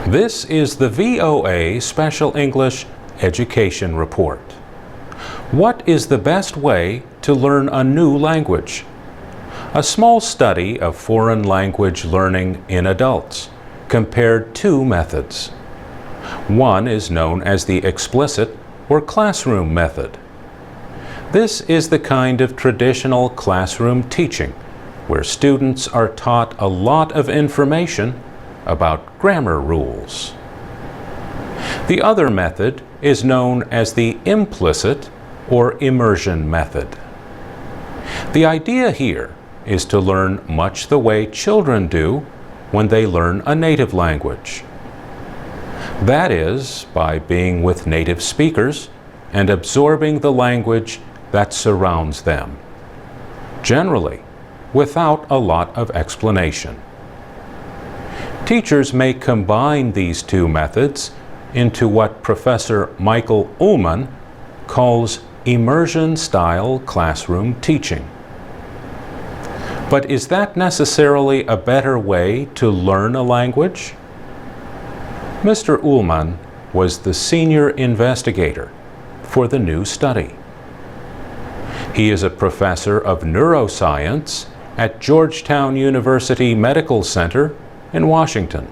This is the VOA Special English Education Report. What is the best way to learn a new language? A small study of foreign language learning in adults compared two methods. One is known as the explicit or classroom method. This is the kind of traditional classroom teaching where students are taught a lot of information about grammar rules. The other method is known as the implicit or immersion method. The idea here is to learn much the way children do when they learn a native language. That is, by being with native speakers and absorbing the language that surrounds them, generally without a lot of explanation. Teachers may combine these two methods into what Professor Michael Ullman calls immersion-style classroom teaching. But is that necessarily a better way to learn a language? Mr. Ullman was the senior investigator for the new study. He is a professor of neuroscience at Georgetown University Medical Center in Washington.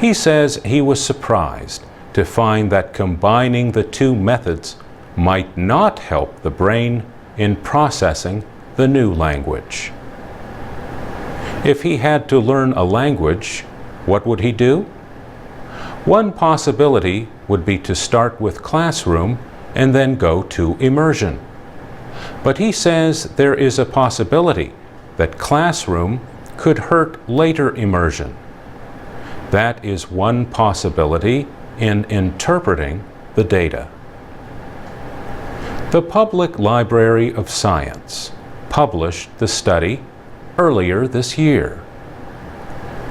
He says he was surprised to find that combining the two methods might not help the brain in processing the new language. If he had to learn a language, what would he do? One possibility would be to start with classroom and then go to immersion. But he says there is a possibility that classroom could hurt later immersion. That is one possibility in interpreting the data. The Public Library of Science published the study earlier this year.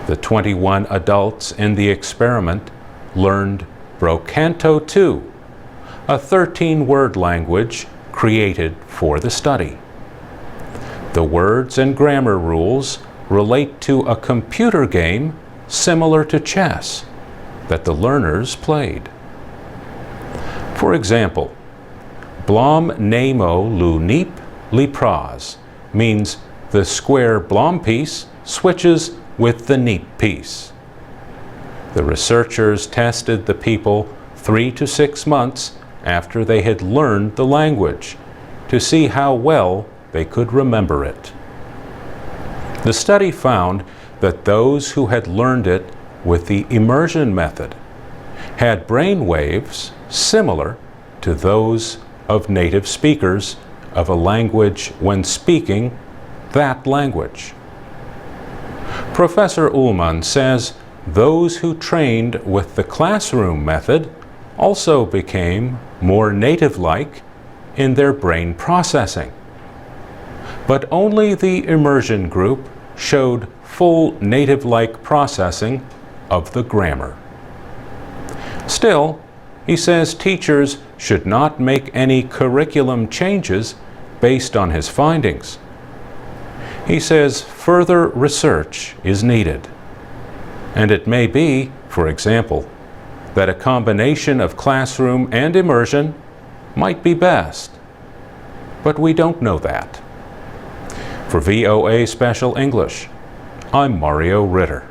The 21 adults in the experiment learned Brocanto 2, a 13-word language created for the study. The words and grammar rules relate to a computer game similar to chess that the learners played. For example, Blom Nemo Lu Neep Li Praz means the square Blom piece switches with the Neep piece. The researchers tested the people 3 to 6 months after they had learned the language to see how well they could remember it. The study found that those who had learned it with the immersion method had brain waves similar to those of native speakers of a language when speaking that language. Professor Ullman says those who trained with the classroom method also became more native-like in their brain processing. But only the immersion group showed full native-like processing of the grammar. Still, he says teachers should not make any curriculum changes based on his findings. He says further research is needed. And it may be, for example, that a combination of classroom and immersion might be best. But we don't know that. For VOA Special English, I'm Mario Ritter.